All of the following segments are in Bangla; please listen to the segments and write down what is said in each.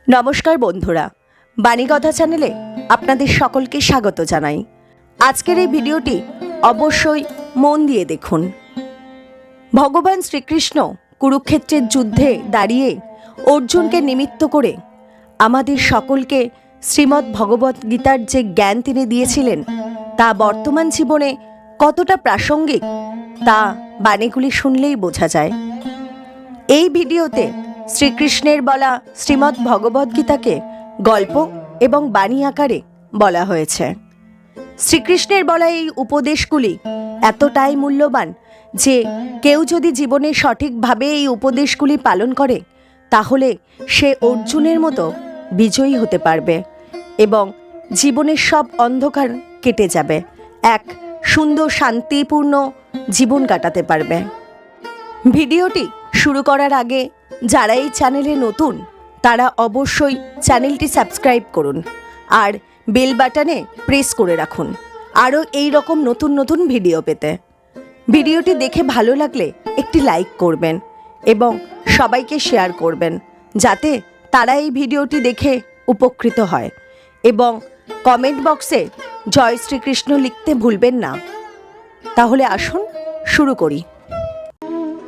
নমস্কার বন্ধুরা, বাণীকথা চ্যানেলে আপনাদের সকলকে স্বাগত জানাই। আজকের এই ভিডিওটি অবশ্যই মন দিয়ে দেখুন। ভগবান শ্রীকৃষ্ণ কুরুক্ষেত্রের যুদ্ধে দাঁড়িয়ে অর্জুনকে নিমিত্ত করে আমাদের সকলকে শ্রীমদ্ ভগবত গীতার যে জ্ঞান তিনি দিয়েছিলেন তা বর্তমান জীবনে কতটা প্রাসঙ্গিক তা বাণীগুলি শুনলেই বোঝা যায়। এই ভিডিওতে শ্রীকৃষ্ণের বলা শ্রীমদ্ ভগবদ্গীতাকে গল্প এবং বাণী আকারে বলা হয়েছে। শ্রীকৃষ্ণের বলা এই উপদেশগুলি এতটাই মূল্যবান যে কেউ যদি জীবনে সঠিকভাবে এই উপদেশগুলি পালন করে তাহলে সে অর্জুনের মতো বিজয়ী হতে পারবে এবং জীবনের সব অন্ধকার কেটে যাবে, এক সুন্দর শান্তিপূর্ণ জীবন কাটাতে পারবে। ভিডিওটি শুরু করার আগে যারা এই চ্যানেলে নতুন তারা অবশ্যই চ্যানেলটি সাবস্ক্রাইব করুন আর বেল বাটনে প্রেস করে রাখুন আরও এই রকম নতুন নতুন ভিডিও পেতে। ভিডিওটি দেখে ভালো লাগলে একটি লাইক করবেন এবং সবাইকে শেয়ার করবেন যাতে তারা এই ভিডিওটি দেখে উপকৃত হয়, এবং কমেন্ট বক্সে জয় শ্রীকৃষ্ণ লিখতে ভুলবেন না। তাহলে আসুন শুরু করি।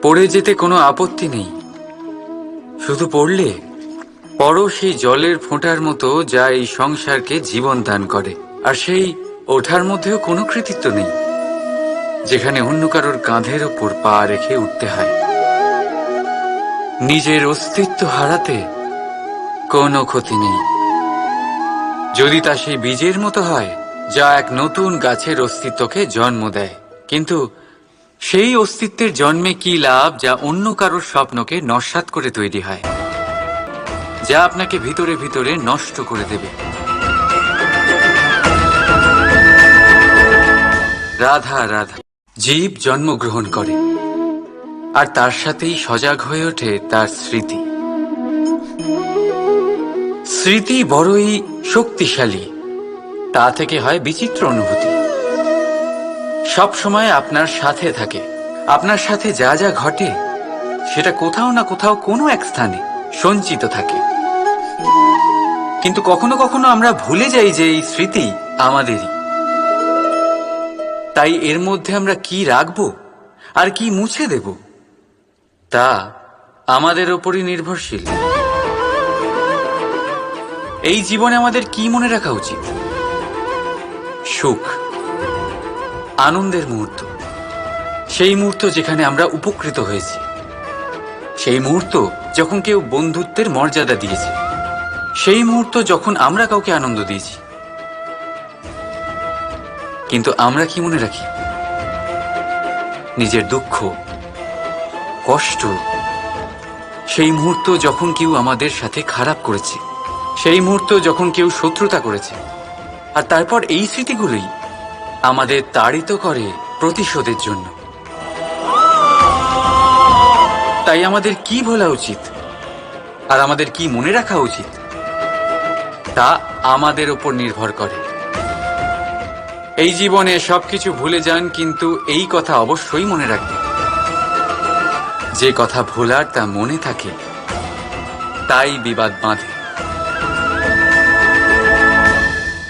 পড়ে যেতে কোনো আপত্তি নেই, শুধু পড়লে পড়ো সেই জলের ফোঁটার মতো যা এই সংসারকে জীবন দান করে। আর সেই ওঠার মধ্যেও কোনো কৃতিত্ব নেই, যেখানে অন্য কারোর কাঁধের ওপর পা রেখে উঠতে হয়। নিজের অস্তিত্ব হারাতে কোনো ক্ষতি নেই, যদি তা সেই বীজের মতো হয় যা এক নতুন গাছের অস্তিত্বকে জন্ম দেয়। কিন্তু সেই অস্তিত্বের জন্মে কি লাভ যা অন্য কারোর স্বপ্নকে নস্যাৎ করে তৈরি হয়, যা আপনাকে ভিতরে ভিতরে নষ্ট করে দেবে। রাধা রাধা। জীব জন্মগ্রহণ করে আর তার সাথেই সজাগ হয়ে ওঠে তার স্মৃতি। স্মৃতি বড়ই শক্তিশালী, তা থেকে হয় বিচিত্র অনুভূতি। সব সময় আপনার সাথে থাকে, আপনার সাথে যা যা ঘটে সেটা কোথাও না কোথাও কোনো এক স্থানে সঞ্চিত থাকে। কিন্তু কখনো কখনো আমরা ভুলে যাই যে এই স্মৃতি আমাদেরই। তাই এর মধ্যে আমরা কি রাখবো আর কি মুছে দেব তা আমাদের ওপরই নির্ভরশীল। এই জীবনে আমাদের কি মনে রাখা উচিত? সুখ, আনন্দের মুহূর্ত, সেই মুহূর্ত যেখানে আমরা উপকৃত হয়েছি, সেই মুহূর্ত যখন কেউ বন্ধুত্বের মর্যাদা দিয়েছে, সেই মুহূর্ত যখন আমরা কাউকে আনন্দ দিয়েছি। কিন্তু আমরা কি মনে রাখি? নিজের দুঃখ, কষ্ট, সেই মুহূর্ত যখন কেউ আমাদের সাথে খারাপ করেছে, সেই মুহূর্ত যখন কেউ শত্রুতা করেছে। আর তারপর এই স্মৃতিগুলোই আমাদের তাড়িত করে প্রতিশোধের জন্য। তাই আমাদের কি ভোলা উচিত আর আমাদের কি মনে রাখা উচিত তা আমাদের ওপর নির্ভর করে। এই জীবনে সবকিছু ভুলে যান, কিন্তু এই কথা অবশ্যই মনে রাখবেন, যে কথা ভোলার তা মনে থাকে তাই বিবাদ বাঁধে।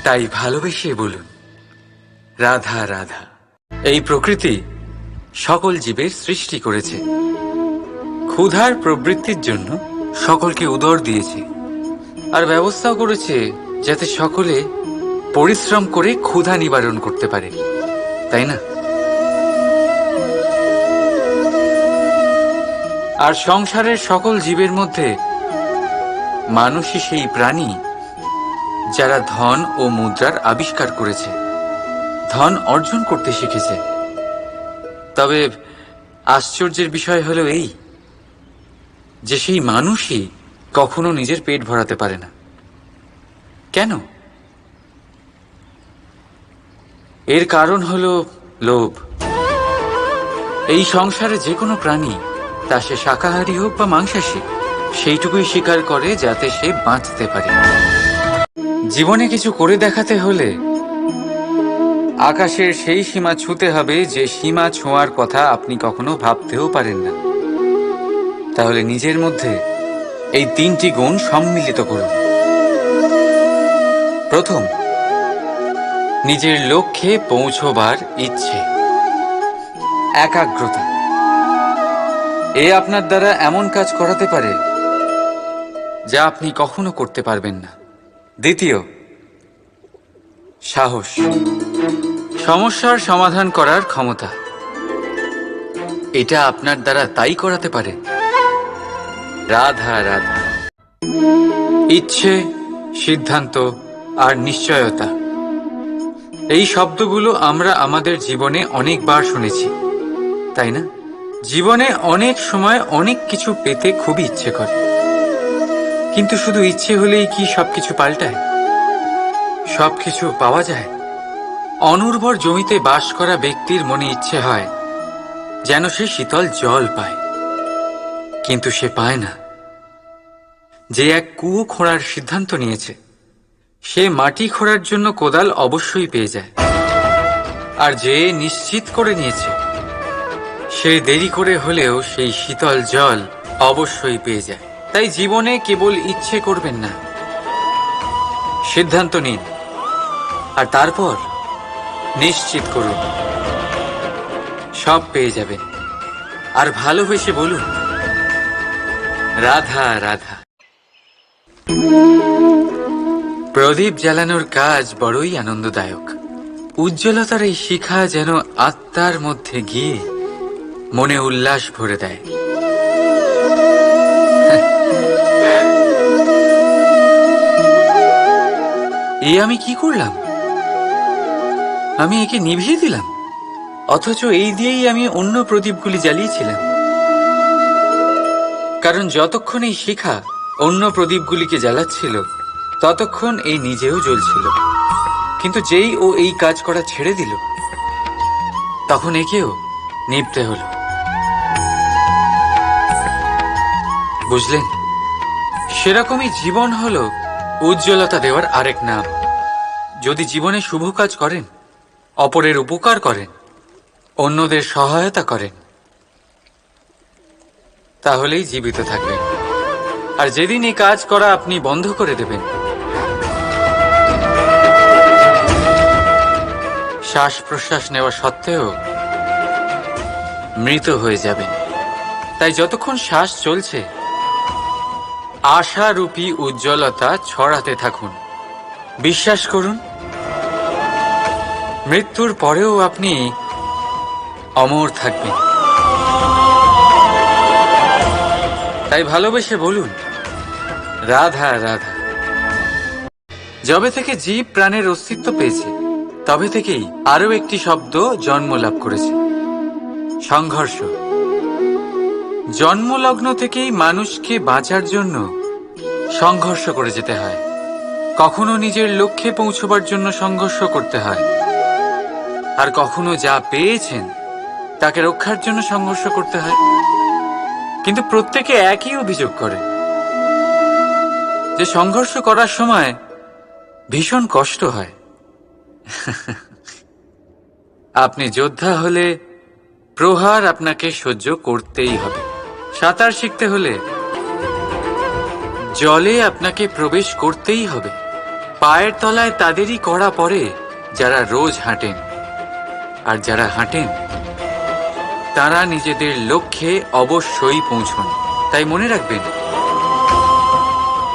তাই ভালোবেসে বলুন রাধা রাধা। এই প্রকৃতি সকল জীবের সৃষ্টি করেছে, ক্ষুধার প্রবৃত্তির জন্য সকলকে উদর দিয়েছে, আর ব্যবস্থাও করেছে যাতে সকলে পরিশ্রম করে ক্ষুধা নিবারণ করতে পারে, তাই না? আর সংসারের সকল জীবের মধ্যে মানুষই সেই প্রাণী যারা ধন ও মুদ্রার আবিষ্কার করেছে, ধন অর্জন করতে শিখেছে। তবে আশ্চর্যের বিষয় হলো এই যে সেই মানুষই কখনো নিজের পেট ভরাতে পারে না। কেন? এর কারণ হলো লোভ। এই সংসারে যে কোনো প্রাণী, তা সে শাকাহারী হোক বা মাংসাশী, সেইটুকুই স্বীকার করে যাতে সে বাঁচতে পারে। জীবনে কিছু করে দেখাতে হলে আকাশের সেই সীমা ছুঁতে হবে যে সীমা ছোঁয়ার কথা আপনি কখনো ভাবতেও পারেন না। তাহলে নিজের মধ্যে এই 3টি গুণ সম্মিলিত করুন। প্রথম, নিজের লক্ষ্যে পৌঁছবার ইচ্ছে, একাগ্রতা। এ আপনার দ্বারা এমন কাজ করাতে পারে যা আপনি কখনো করতে পারবেন না। দ্বিতীয়, সাহস, সমস্যার সমাধান করার ক্ষমতা। এটা আপনার দ্বারা তাই করাতে পারে। রাধা রাধা। ইচ্ছে, সিদ্ধান্ত আর নিশ্চয়তা, এই শব্দগুলো আমরা আমাদের জীবনে অনেকবার শুনেছি, তাই না? জীবনে অনেক সময় অনেক কিছু পেতে খুবই ইচ্ছে করে, কিন্তু শুধু ইচ্ছে হলেই কি সবকিছু পাল্টায়? সবকিছু পাওয়া যায়? অনুর্বর জমিতে বাস করা ব্যক্তির মনে ইচ্ছে হয় যেন সে শীতল জল পায়, কিন্তু সে পায় না। যে এক কুয়ো খোঁড়ার সিদ্ধান্ত নিয়েছে, সে মাটি খোঁড়ার জন্য কোদাল অবশ্যই পেয়ে যায়। আর যে নিশ্চিত করে নিয়েছে, সে দেরি করে হলেও সেই শীতল জল অবশ্যই পেয়ে যায়। তাই জীবনে কেবল ইচ্ছে করবেন না, সিদ্ধান্ত নিন আর তারপর নিশ্চিত করুন, সব পেয়ে যাবেন। আর ভালোবেসে বলুন, রাধা রাধা। প্রদীপ জ্বালানোর কাজ বড়ই আনন্দদায়ক। উজ্জ্বলতার এই শিখা যেন আত্মার মধ্যে গিয়ে মনে উল্লাস ভরে দেয়। এ আমি কি করলাম? আমি একে নিভিয়ে দিলাম, অথচ এই দিয়েই আমি অন্য প্রদীপগুলি জ্বালিয়েছিলাম। কারণ যতক্ষণ এই শিখা অন্য প্রদীপগুলিকে জ্বালাচ্ছিল, ততক্ষণ এই নিজেও জ্বলছিল। কিন্তু যেই ও এই কাজ করা ছেড়ে দিল, তখন একেও নিভতে হলো। বুঝলেন? সেরকমই জীবন হলো উজ্জ্বলতা দেওয়ার আরেক নাম। যদি জীবনে শুভ কাজ করেন, অপরের উপকার করেন, অন্যদের সহায়তা করেন, তাহলেই জীবিত থাকবেন। আর যেদিন এই কাজ করা আপনি বন্ধ করে দেবেন, শ্বাস প্রশ্বাস নেওয়া সত্ত্বেও মৃত হয়ে যাবেন। তাই যতক্ষণ শ্বাস চলছে, আশারূপী উজ্জ্বলতা ছড়াতে থাকুন। বিশ্বাস করুন, মৃত্যুর পরেও আপনি অমর থাকবেন। তাই ভালোবেসে বলুন, রাধা রাধা। যবে থেকে জীব প্রাণের অস্তিত্ব পেয়েছে, তবে থেকেই আরো একটি শব্দ জন্ম লাভ করেছে, সংঘর্ষ। জন্মলগ্ন থেকেই মানুষকে বাঁচার জন্য সংঘর্ষ করে যেতে হয়। কখনো নিজের লক্ষ্যে পৌঁছবার জন্য সংঘর্ষ করতে হয়, আর কখনো যা পেয়েছেন তাকে রক্ষার জন্য সংঘর্ষ করতে হয়। কিন্তু প্রত্যেকে একই অভিযোগ করে যে সংঘর্ষ করার সময় ভীষণ কষ্ট হয়। আপনি যোদ্ধা হলে প্রহার আপনাকে সহ্য করতেই হবে। সাঁতার শিখতে হলে জলে আপনাকে প্রবেশ করতেই হবে। পায়ের তলায় তাদেরই কড়া পড়ে যারা রোজ হাঁটেন, আর যারা হাঁটেন তারা নিজেদের লক্ষ্যে অবশ্যই পৌঁছন। তাই মনে রাখবেন,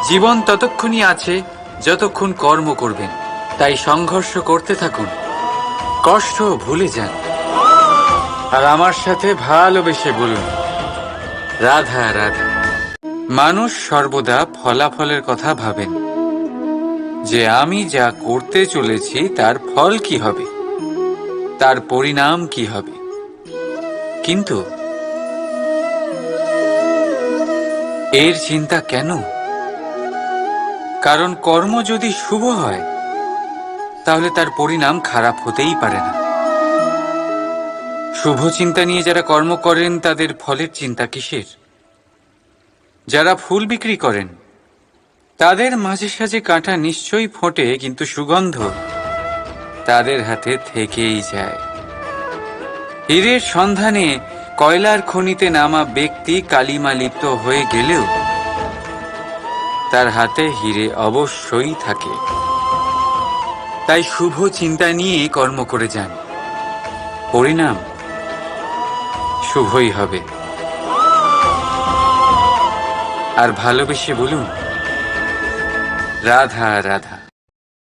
জীবন ততক্ষণই আছে যতক্ষণ কর্ম করবেন। তাই সংঘর্ষ করতে থাকুন, কষ্ট ভুলে যান, আর আমার সাথে ভালোবেসে বলুন, রাধা রাধা। মানুষ সর্বদা ফলাফলের কথা ভাবেন, যে আমি যা করতে চলেছি তার ফল কি হবে, তার পরিণাম কি হবে। কিন্তু এর চিন্তা কেন? কারণ কর্ম যদি শুভ হয়, তাহলে তার পরিণাম খারাপ হতেই পারে না। শুভ চিন্তা নিয়ে যারা কর্ম করেন, তাদের ফলের চিন্তা কিসের? যারা ফুল বিক্রি করেন, তাদের মাঝে সাঝে কাঁটা নিশ্চয়ই ফোটে, কিন্তু সুগন্ধ তাদের হাতে থেকেই যায়। হীরের সন্ধানে কয়লার খনিতে নামা ব্যক্তি কালিমা লিপ্ত হয়ে গেলেও তার হাতে হিরে অবশ্যই থাকে। তাই শুভ চিন্তা নিয়ে কর্ম করে যান, পরিণাম শুভই হবে। আর ভালোবেসে বলুন, রাধা রাধা।